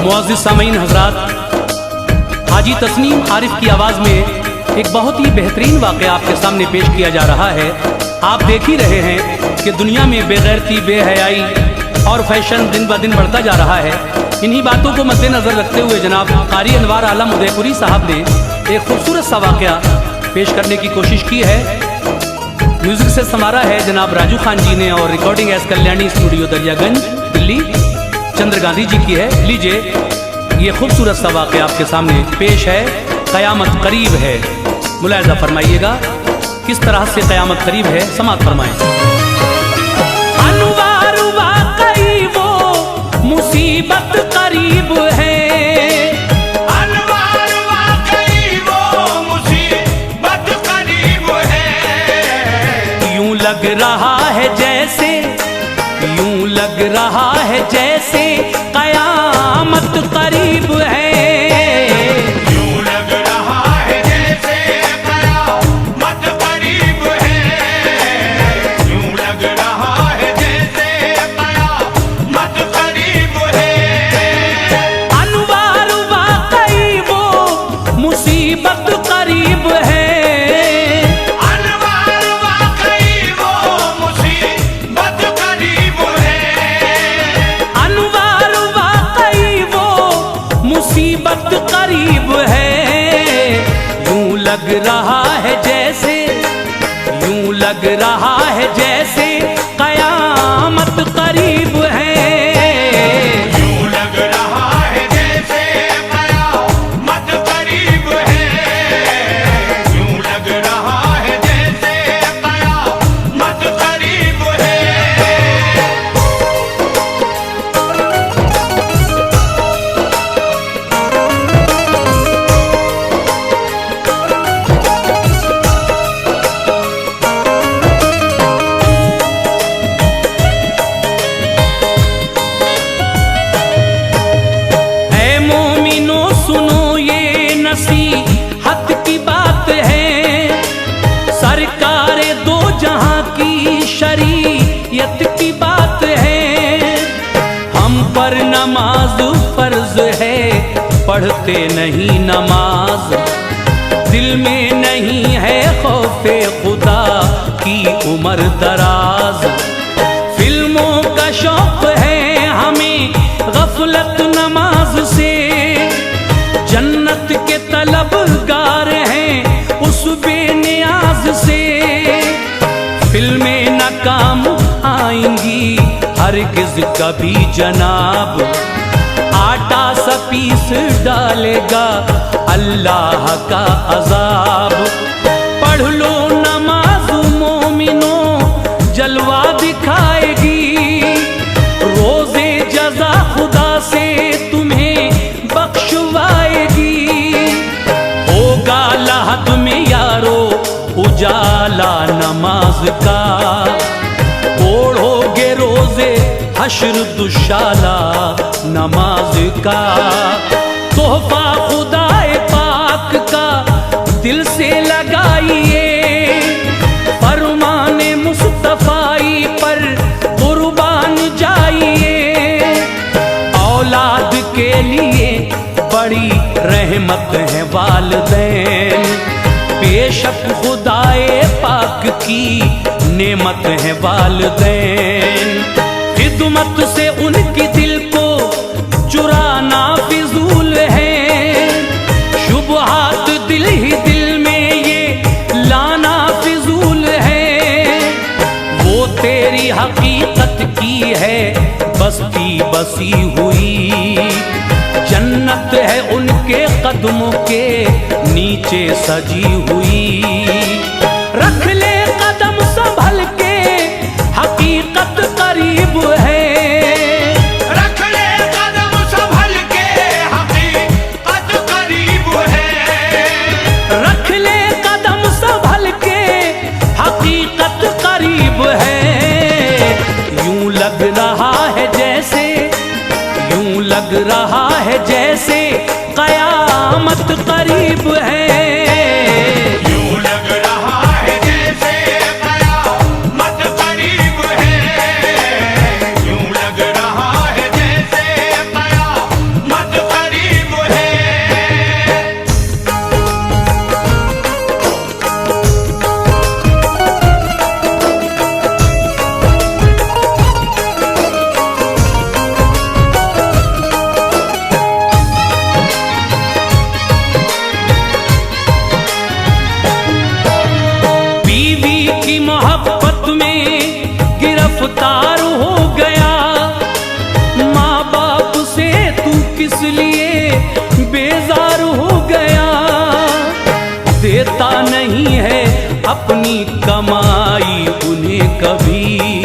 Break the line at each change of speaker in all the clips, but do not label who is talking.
मुअज़्ज़िज़ सामीन हज़रात, हाजी तस्नीम आरिफ की आवाज़ में एक बहुत ही बेहतरीन वाक़या आपके सामने पेश किया जा रहा है। आप देख ही रहे हैं कि दुनिया में बेगैरती, बेहयाई और फैशन दिन ब दिन बढ़ता जा रहा है। इन्हीं बातों को मद्देनज़र रखते हुए जनाब क़ारी अनवार आलम उदयपुरी साहब ने एक खूबसूरत सा वाक़या पेश करने की कोशिश की है। म्यूज़िक से संवारा है जनाब राजू खान जी ने और recording S Kalyani studio Daryaganj Delhi Chandra Gandhi ji की है। लीजिए ये खूबसूरत सा वाक़या आपके सामने पेश है। क़यामत करीब है, मुलाहिज़ा फरमाइएगा किस तरह से क़यामत करीब है, समाअत फरमाएं। अनवार वाक़ई वो मुसीबत करीब है,
अनवार वाक़ई वो मुसीबत करीब है।
यूं लग रहा है जैसे, यूं लग रहा है जैसे क़यामत करीब है।
यूं लग रहा है जैसे क़यामत करीब है। यूं लग रहा है जैसे क़यामत करीब है।
अनवार वाक़ई वो मुसीबत करीब है,
अनवार वाक़ई वो मुसीबत करीब है।
अनवार वाक़ई वो मुसीबत करीब है। यूं लग रहा है जैसे, यूं लग रहा है जैसे क़यामत करीब है।
यूं लग रहा है जैसे क़यामत करीब है। यूं लग रहा है जैसे क़यामत करीब है।
ऐ मोमिनो सुनो ये नसीहत की बात है, सरकार दो जहां की शरीयत की बात है। हम पर नमाज फर्ज है, पढ़ते नहीं नमाज, दिल में नहीं है खौफे खुदा की उम्र दराज। फिल्मों का शौक है हमें गफलत नमाज से, जन्नत के तलबगार हैं उस बेनियाज से। फिल्में नाकाम आएंगी हरगिज़ कभी जनाब, आटा सा पीस डालेगा अल्लाह का अजाब। पढ़ लो नमाज मोमिनो जलवा दिखाएगी, रोज़े जज़ा खुदा से तुम्हें बख्शवाएगी। होगा lahad में यारो उजाला नमाज का, ओढ़ोगे रोज़े हश्र दुशाला नमाज का। तोहफा खुदाए पाक का दिल से लगाइए, फरमाने मुस्तफ़ाई पर कुर्बान जाइए। औलाद के लिए बड़ी रहमत है वालिदैन, बेशक खुदाए पाक की नेमत है वालिदैन। खिदमत से उनकी दिल को चुराना फिजूल है, शुबहात दिल ही दिल में ये लाना फिजूल है। वो तेरी हकीकत की है बस्ती बसी हुई, जन्नत है उनके कदमों के नीचे सजी हुई। रख ले कदम संभल के हकीकत करीब है,
रख ले कदम संभल के हकीकत करीब है।
रख ले कदम संभल के हकीकत करीब है। यूं लग रहा है जैसे, यूं लग रहा है जैसे क़यामत करीब है।
यूं लग रहा है जैसे क़यामत करीब है। यूं लग रहा है जैसे क़यामत
अपनी कमाई उन्हें कभी।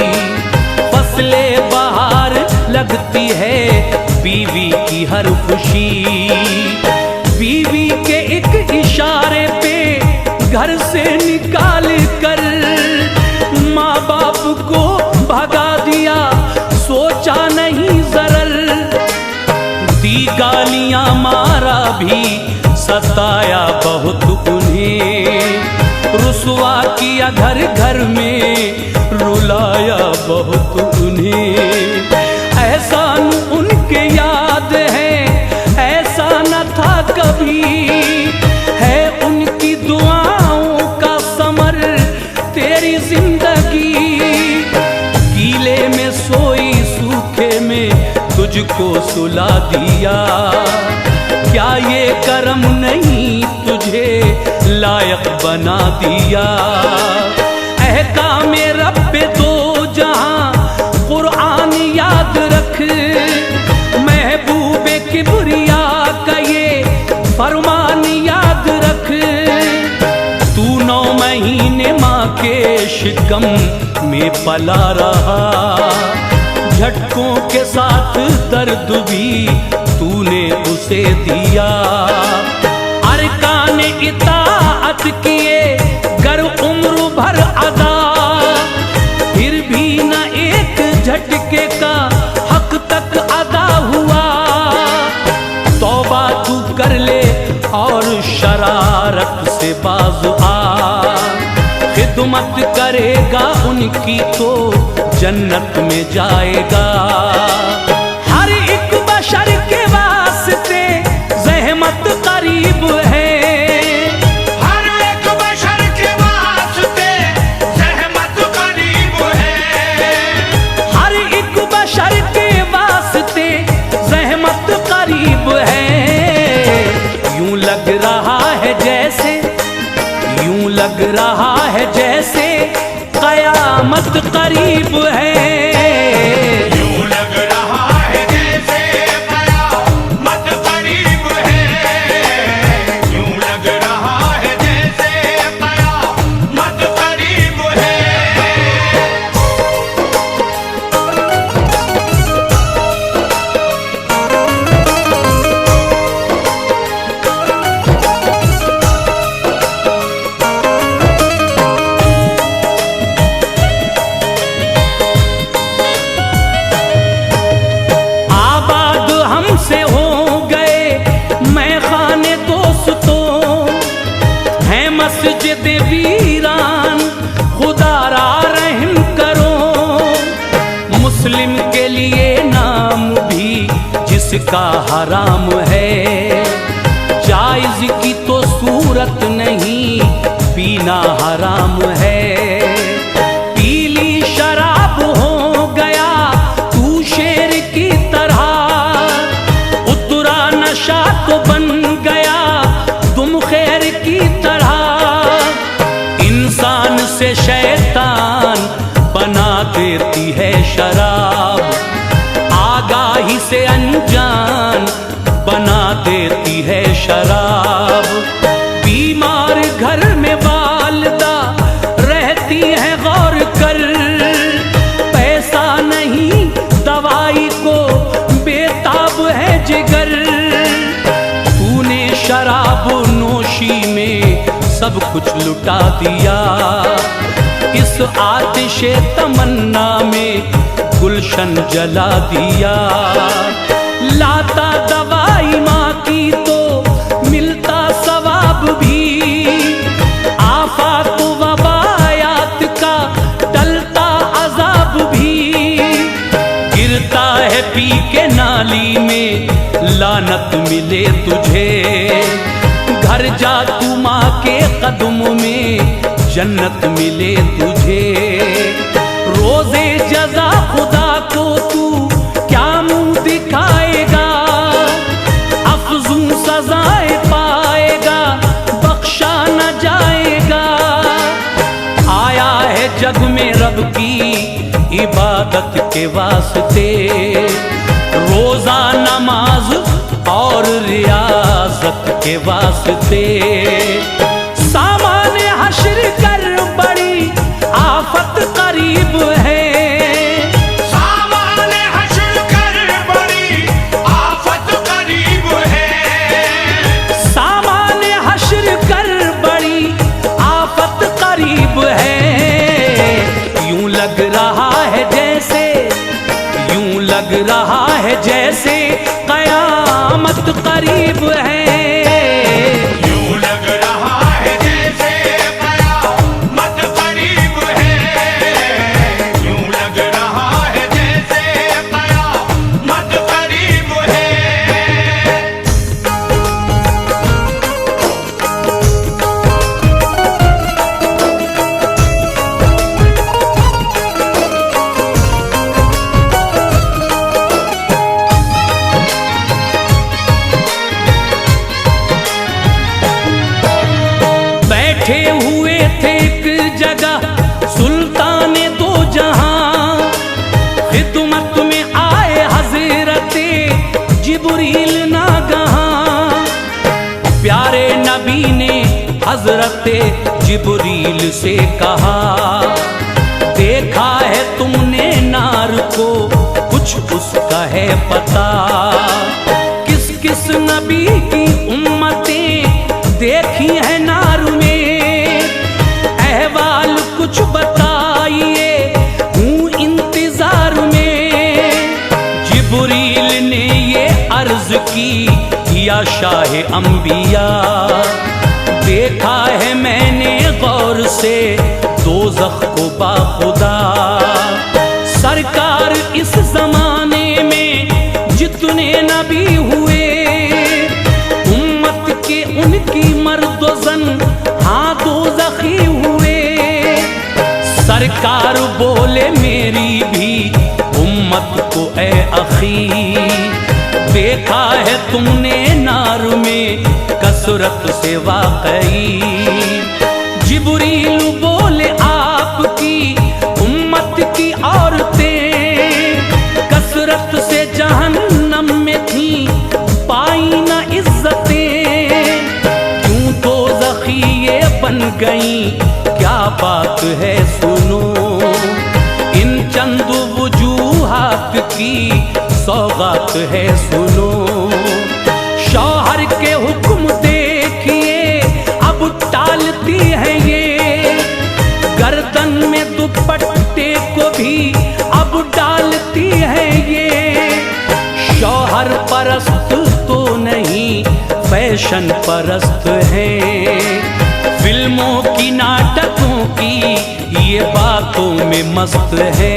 फसलें बहार लगती है बीवी की हर खुशी। बीवी के एक इशारे पे घर से निकाल कर माँ बाप को भगा दिया, सोचा नहीं जरर। दी गालियां मारा भी, सताया बहुत उन्हें। रुसवा किया घर घर में, रुलाया बहुत उन्हें। एहसान उनके याद है, ऐसा न था कभी। है उनकी दुआओं का समर तेरी जिंदगी। गीले में सोई सूखे में तुझको सुला दिया। क्या ये करम नहीं तुझे लायक बना दिया। अहकाम रब्बे दो जहां कुरान याद रख। महबूबे किबरिया का ये फरमान याद रख। तू 9 महीने माँ के शिकम में पला रहा। झटकों के साथ दर्द भी तूने उसे दिया। अरकान इताअत किए गर उम्र भर अदा, फिर भी न एक झटके का हक तक अदा हुआ। तौबा तू कर ले और शरारत से बाज आ। खिदमत करेगा उनकी तो जन्नत में जाएगा। हर एक बशर के वास्ते ज़हमत करीब है।
हर एक बशर के वास्ते ज़हमत करीब है।
हर एक बशर के वास्ते ज़हमत करीब है। यूं लग रहा है जैसे, यूं लग रहा है जैसे कयामत करीब है।
यूं लग रहा है जैसे कयामत करीब है। यूं लग रहा है जैसे कयामत करीब है।
से हो गए मैं खाने दोस्तों, हैं मस्जिद वीरान, खुदारा रहम करो। मुस्लिम के लिए नाम भी जिसका हराम है, जायज की तो सूरत नहीं, पीना हराम है। पीली शराब हो गया तू शेर की तरह, नशा तो बन गया तुम खैर की तरह। इंसान से शैतान बना देती है शराब, आगाही से अनजान बना देती है शराब। बीमार घर में वालिदा रहती है गौर कर, पैसा नहीं दवाई को बेताब है जिगर। शराब नोशी में सब कुछ लुटा दिया, इस आतिशे तमन्ना में गुलशन जला दिया। लाता दवाई माँ की तो मिलता सवाब भी, आफात वबायात का टलता अजाब भी। गिरता है पी के नाली में लानत मिले तुझे, घर जा तू माँ के कदमों में जन्नत मिले तुझे। रोजे जजा खुदा को तू क्या मुंह दिखाएगा, अफजूं सजाएं पाएगा बख्शा न जाएगा। आया है जग में रब की इबादत के वास्ते, रोजा नमाज और रियाजत के वास्ते। सामान हश्र कर करीब है।
यूं लग रहा है जैसे कयामत करीब है, यूं लग रहा है जैसे कयामत करीब है।
बैठे हुए थे एक जगह सुल्तान दो जहां, खिदमत में आए हजरते जिब्रील नागहां। प्यारे नबी ने हजरते जिब्रील से कहा, देखा है तुमने नार को, कुछ उसका है पता? किस किस नबी की उम्मतें देखी है नार में, अहवाल कुछ बताइए, हूँ इंतजार में। जिब्रील ने ये अर्ज की, या शाह अंबिया, देखा है मैंने गौर से दोज़ख को बाखुदा। सरकार इस जमाने में जितने नबी हुए, उम्मत के उनकी मर्दो ज़न हाँ दोज़खी हुए। सरकार बोले मेरी भी उम्मत को ए अखी, देखा है तुमने नार में कसरत से वाकई। जिब्रील बोले आपकी उम्मत की औरतें कसरत से जहन्नम में थी, पाई न इज्जतें। क्यों दोज़खी ये बन गई, क्या बात है सुनो, इन चंद वजूहात की सौगात है सुनो। शौहर के हुक्म देखिए अब टालती है ये, गर्दन में दुपट्टे को भी अब डालती है ये। शौहर परस्त तो नहीं फैशन परस्त है, फिल्मों की नाटकों की ये बातों में मस्त है।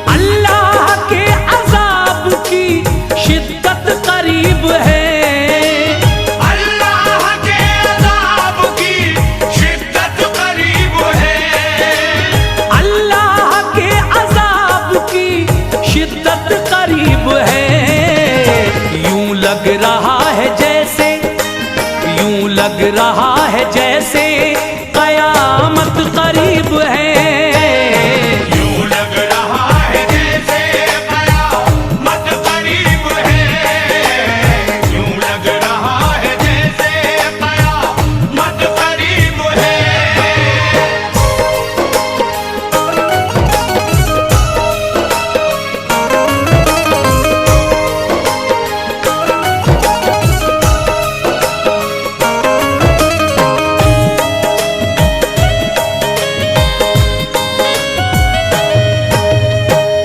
अल्लाह के अज़ाब की शिद्दत करीब है,
अल्लाह के अज़ाब की शिद्दत करीब है,
अल्लाह के अज़ाब की शिद्दत करीब है। यूं लग रहा है जैसे, यूं लग रहा है जैसे कयामत करीब है।
यूं लग रहा है जैसे कयामत करीब है, यूं लग रहा है जैसे कयामत करीब है।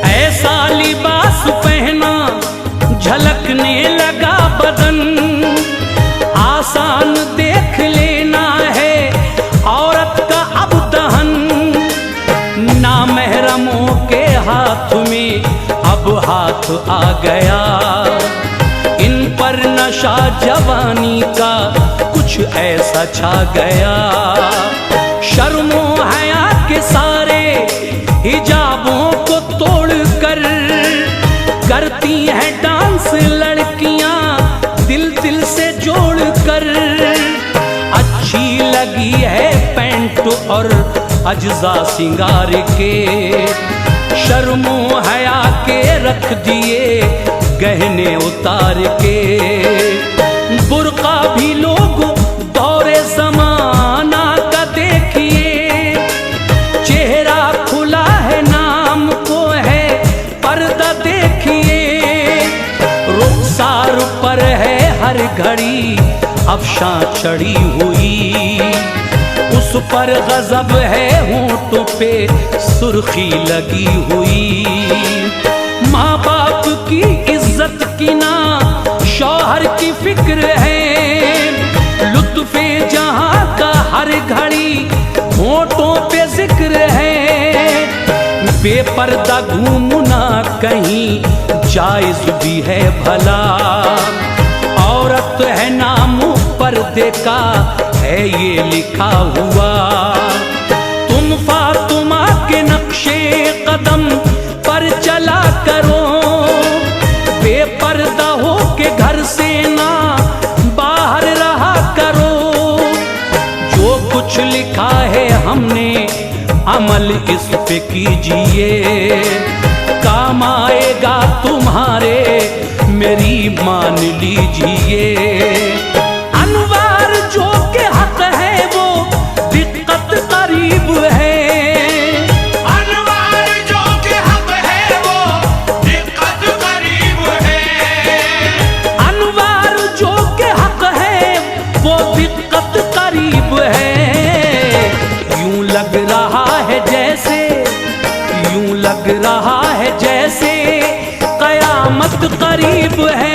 ऐसा लिबास पहना झलकने लगा बदन, आसान देख लेना है औरत का अब दहन। नामहरमों के हाथ में अब हाथ आ गया, इन पर नशा जवानी का कुछ ऐसा छा गया। शर्मो हया के सारे हिजाबों को तोड़ कर करती हैं डांस लड़कियां दिल दिल से जोड़ कर। अच्छी लगी है पैंट और अज्जा सिंगार के, शर्मो हया के रख दिए गहने उतार के। बुर्का भी लोग दौरे जमाना का देखिए, चेहरा खुला है नाम को है पर्दा देखिए। रुखसार पर है हर घड़ी अफशां चढ़ी हुई, उस पर गजब है होंठों पे सुर्खी लगी हुई। माँ बाप की इज्जत की ना शौहर फिक्र है। लुत्फे जहां का हर घड़ी होठों पे जिक्र है। बेपर्दा घूमना कहीं जायज भी है भला, औरत है नाम पर्दे का है ये लिखा हुआ। तुम फातिमा के नक्शे कदम पर चला करो, बेपर्दा हो के घर से ना बाहर रहा करो। जो कुछ लिखा है हमने अमल इस पे कीजिए, काम आएगा तुम्हारे मेरी मान लीजिए। अनवार जो के हक है वो दिक्कत करीब है।
अनवार जो के हक है वो दिक्कत करीब है।
अनवार जो के हक है वो दिक्कत करीब है। यूं लग रहा है जैसे, यूं लग रहा है जैसे कयामत करीब है।